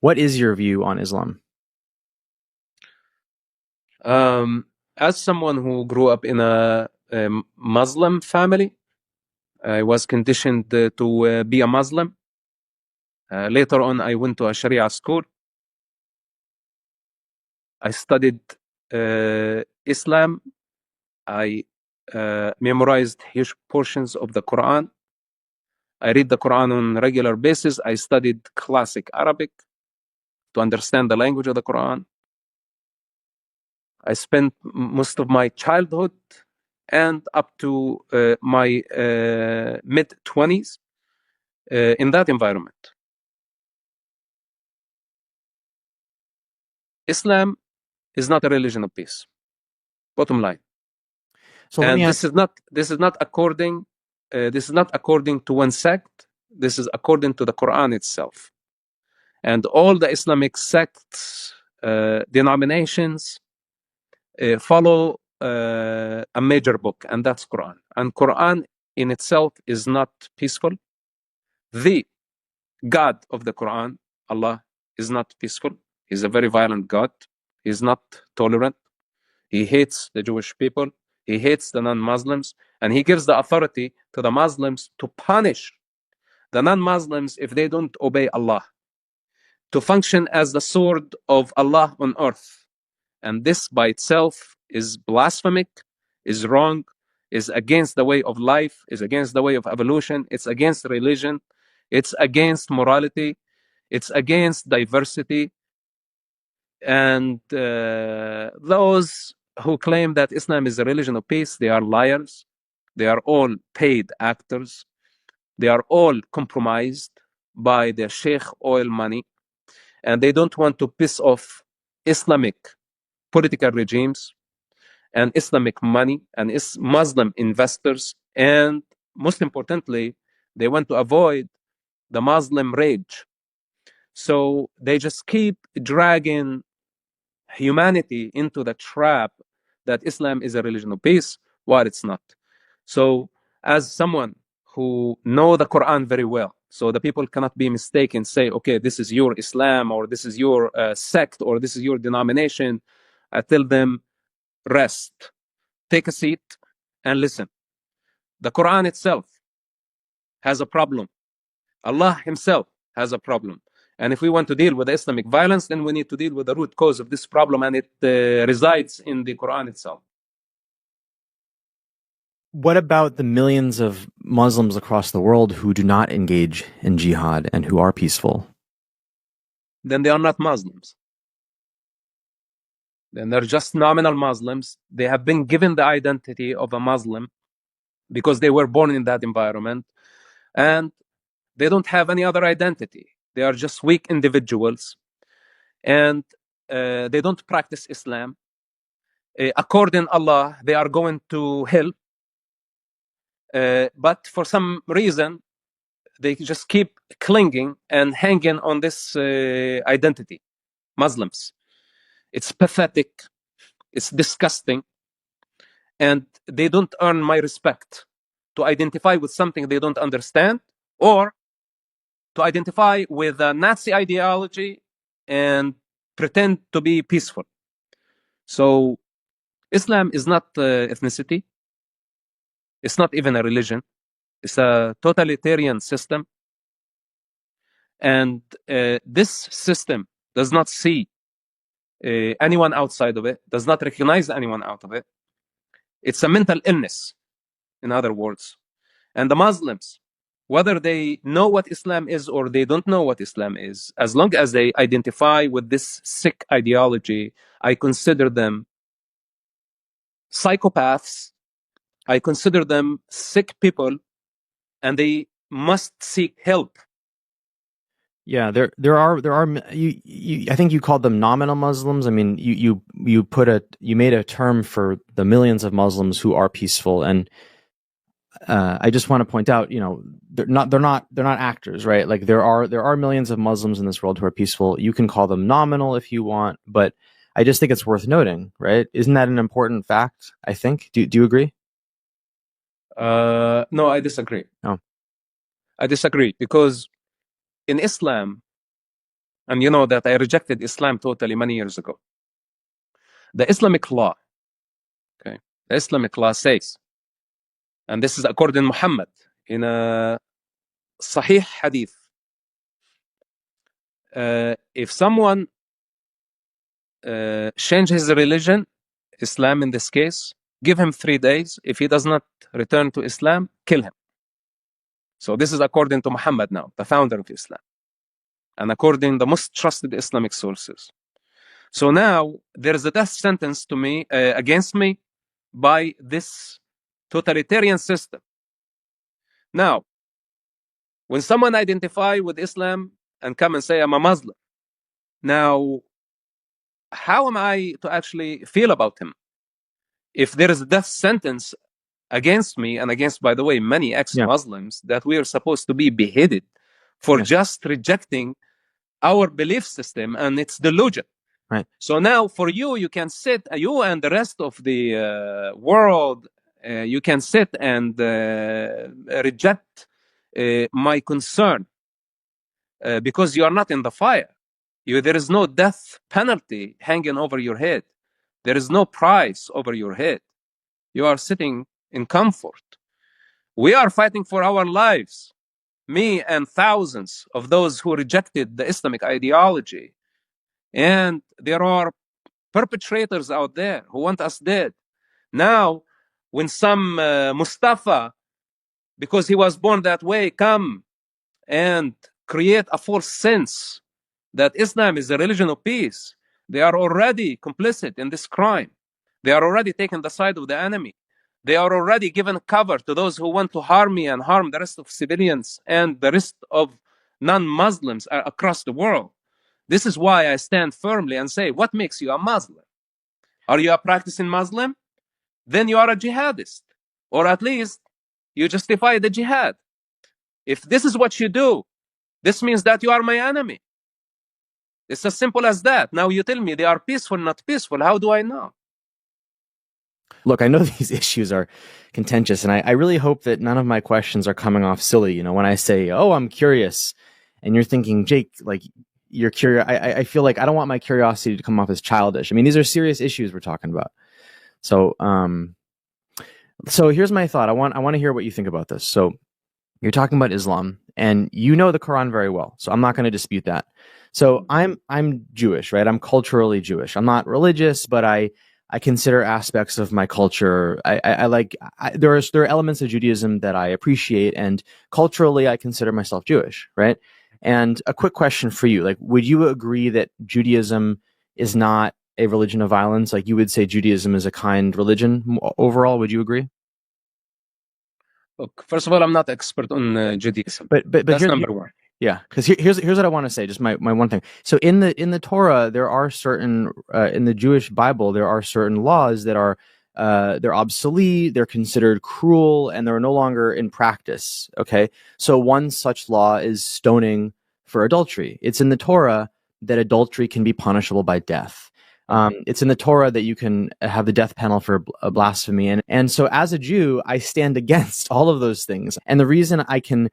What is your view on Islam? As someone who grew up in a Muslim family, I was conditioned to be a Muslim. Later on, I went to a Sharia school. I studied Islam. I memorized huge portions of the Quran. I read the Quran on a regular basis. I studied classic Arabic to understand the language of the Quran. I spent most of my childhood and up to my mid-20s in that environment. Islam is not a religion of peace. Bottom line. So let me And ask. this is not according to one sect. This is according to the Quran itself. And all the Islamic sects, denominations, follow a major book, and that's Quran. And Quran in itself is not peaceful. The God of the Quran, Allah, is not peaceful. He's a very violent God. He's not tolerant. He hates the Jewish people. He hates the non-Muslims. And he gives the authority to the Muslims to punish the non-Muslims if they don't obey Allah, to function as the sword of Allah on earth. And this by itself is blasphemic, is wrong, is against the way of life, is against the way of evolution, it's against religion, it's against morality, it's against diversity. And those who claim that Islam is a religion of peace, they are liars. They are all paid actors. They are all compromised by their sheikh oil money. And they don't want to piss off Islamic political regimes and Islamic money and Muslim investors. And most importantly, they want to avoid the Muslim rage. So they just keep dragging humanity into the trap that Islam is a religion of peace, while it's not. So as someone who know the Quran very well, so the people cannot be mistaken, say, okay, this is your Islam, or this is your sect, or this is your denomination, I tell them, rest, take a seat and listen. The Quran itself has a problem. Allah himself has a problem. And if we want to deal with Islamic violence, then we need to deal with the root cause of this problem, and it resides in the Quran itself. What about the millions of Muslims across the world who do not engage in jihad and who are peaceful? Then they are not Muslims. Then they're just nominal Muslims. They have been given the identity of a Muslim because they were born in that environment, and they don't have any other identity. They are just weak individuals, and they don't practice Islam. According to Allah, they are going to hell. But for some reason, they just keep clinging and hanging on this identity. Muslims. It's pathetic. It's disgusting. And they don't earn my respect to identify with something they don't understand, or to identify with a Nazi ideology and pretend to be peaceful. So Islam is not ethnicity. It's not even a religion. It's a totalitarian system. And this system does not see anyone outside of it, does not recognize anyone out of it. It's a mental illness, in other words. And the Muslims, whether they know what Islam is or they don't know what Islam is, as long as they identify with this sick ideology, I consider them psychopaths. I consider them sick people, and they must seek help. Yeah, there are you I think you called them nominal Muslims. I mean, you made a term for the millions of Muslims who are peaceful, and I just want to point out, they're not actors, right? Like there are millions of Muslims in this world who are peaceful. You can call them nominal if you want, but I just think it's worth noting, right? Isn't that an important fact? I think. Do you agree? No, I disagree. Oh. I disagree because in Islam, and you know that I rejected Islam totally many years ago. The Islamic law, okay, the Islamic law says, and this is according to Muhammad in a Sahih hadith, if someone changes his religion, Islam in this case, give him 3 days. If he does not return to Islam, kill him. So this is according to Muhammad now, the founder of Islam, and according to the most trusted Islamic sources. So now there is a death sentence to me against me by this totalitarian system. Now, when someone identify with Islam and come and say I'm a Muslim, now how am I to actually feel about him? If there is a death sentence against me and against, by the way, many ex-Muslims, that we are supposed to be beheaded for just rejecting our belief system and its delusion. Right. So now for you, you can sit, you and the rest of the world, you can sit and reject my concern because you are not in the fire. There is no death penalty hanging over your head. There is no price over your head. You are sitting in comfort. We are fighting for our lives. Me and thousands of those who rejected the Islamic ideology. And there are perpetrators out there who want us dead. Now, when some Mustafa, because he was born that way, come and create a false sense that Islam is a religion of peace, they are already complicit in this crime. They are already taking the side of the enemy. They are already giving cover to those who want to harm me and harm the rest of civilians and the rest of non-Muslims across the world. This is why I stand firmly and say, what makes you a Muslim? Are you a practicing Muslim? Then you are a jihadist. Or at least you justify the jihad. If this is what you do, this means that you are my enemy. It's as simple as that. Now you tell me they are peaceful, not peaceful. How do I know? Look, I know these issues are contentious, and I really hope that none of my questions are coming off silly. You know, when I say, oh, I'm curious, and you're thinking, Jake, like, you're curious. I feel like I don't want my curiosity to come off as childish. I mean, these are serious issues we're talking about. So, so here's my thought. I want to hear what you think about this. So you're talking about Islam, and you know the Quran very well. So I'm not going to dispute that. So I'm Jewish, right? I'm culturally Jewish. I'm not religious, but I consider aspects of my culture. There are elements of Judaism that I appreciate, and culturally I consider myself Jewish, right? And a quick question for you, like, would you agree that Judaism is not a religion of violence? Like, you would say Judaism is a kind religion overall. Would you agree? Look, first of all, I'm not expert on Judaism. But that's number one. Yeah, because here's what I want to say. Just my one thing. So in the Torah, there are certain in the Jewish Bible, there are certain laws that are they're obsolete, they're considered cruel, and they're no longer in practice. Okay, so one such law is stoning for adultery. It's in the Torah that adultery can be punishable by death. It's in the Torah that you can have the death penalty for a blasphemy, and so as a Jew, I stand against all of those things. And the reason I can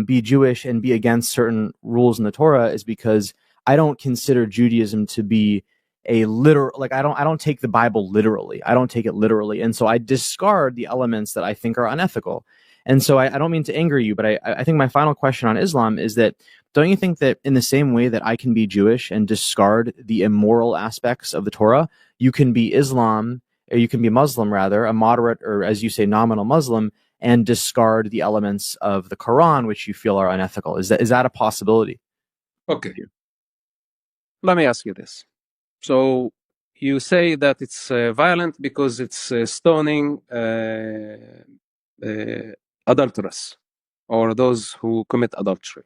be Jewish and be against certain rules in the Torah is because I don't consider Judaism to be a literal, like, I don't take the Bible literally. I don't take it literally. And so I discard the elements that I think are unethical. And so I don't mean to anger you, but I think my final question on Islam is that, don't you think that in the same way that I can be Jewish and discard the immoral aspects of the Torah, you can be Islam, or you can be Muslim rather, a moderate, or as you say, nominal Muslim, and discard the elements of the Quran which you feel are unethical? Is that a possibility? Okay. Let me ask you this. So you say that it's violent because it's stoning adulterers or those who commit adultery.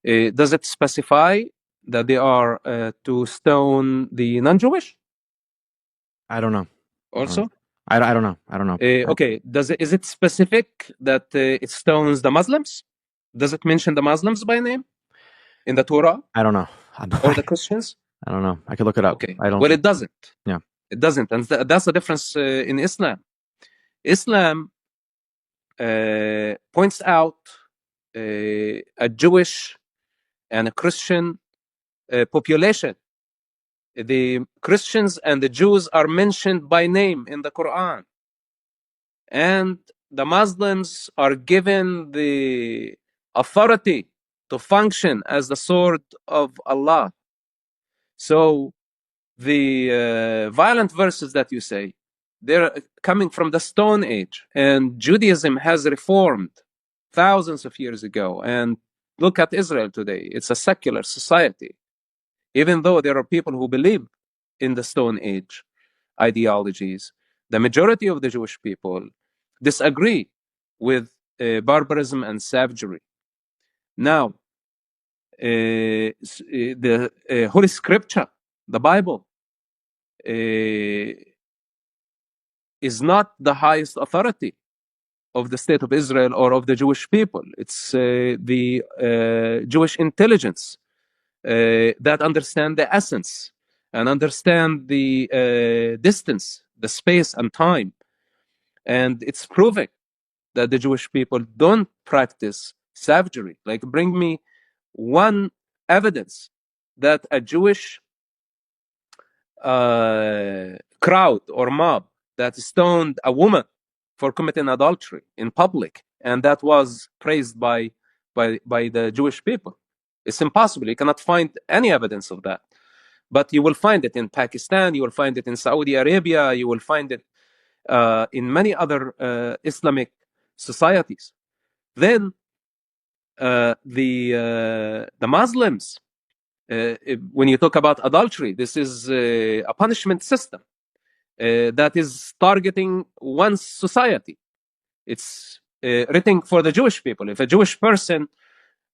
Does it specify that they are to stone the non-Jewish? I don't know. Also? I don't know. I don't know. Okay. Is it specific that it stones the Muslims? Does it mention the Muslims by name in the Torah? I don't know. Or the Christians? I don't know. I could look it up. Okay. I don't. Well, it doesn't. Yeah. It doesn't, and that's the difference in Islam. Islam points out a Jewish and a Christian population. The Christians and the Jews are mentioned by name in the Quran. And the Muslims are given the authority to function as the sword of Allah. So the violent verses that you say, they're coming from the Stone Age, and Judaism has reformed thousands of years ago. And look at Israel today. It's a secular society, even though there are people who believe in the Stone Age ideologies. The majority of the Jewish people disagree with barbarism and savagery. Now, the Holy Scripture, the Bible, is not the highest authority of the state of Israel or of the Jewish people. It's the Jewish intelligence that understand the essence and understand the distance, the space and time. And it's proving that the Jewish people don't practice savagery. Like, bring me one evidence that a Jewish crowd or mob that stoned a woman for committing adultery in public, and that was praised by the Jewish people. It's impossible. You cannot find any evidence of that. But you will find it in Pakistan, you will find it in Saudi Arabia, you will find it in many other Islamic societies. Then the Muslims, when you talk about adultery, this is a punishment system that is targeting one society. It's written for the Jewish people. If a Jewish person,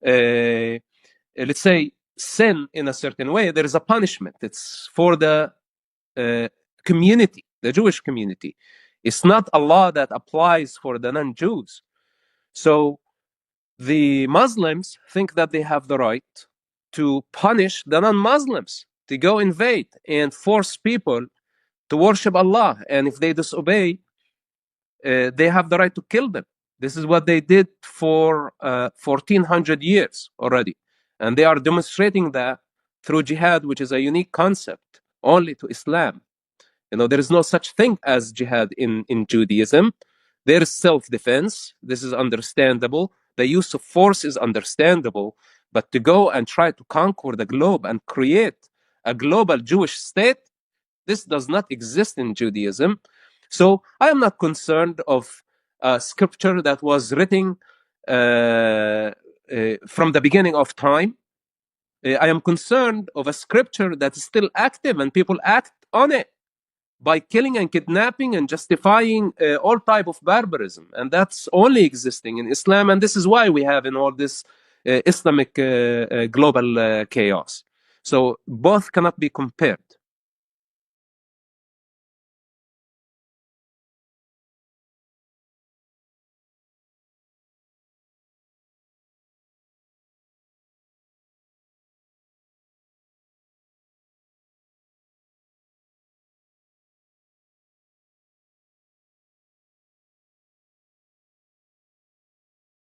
let's say, sin in a certain way, there is a punishment. It's for the community, the Jewish community. It's not a law that applies for the non-Jews. So the Muslims think that they have the right to punish the non-Muslims, to go invade and force people to worship Allah. And if they disobey, they have the right to kill them. This is what they did for 1400 years already. And they are demonstrating that through jihad, which is a unique concept only to Islam. You know, there is no such thing as jihad in Judaism. There is self-defense. This is understandable. The use of force is understandable. But to go and try to conquer the globe and create a global Jewish state, this does not exist in Judaism. So I am not concerned of a scripture that was written from the beginning of time. I am concerned of a scripture that is still active and people act on it by killing and kidnapping and justifying all type of barbarism. And that's only existing in Islam. And this is why we have in all this Islamic global chaos. So both cannot be compared.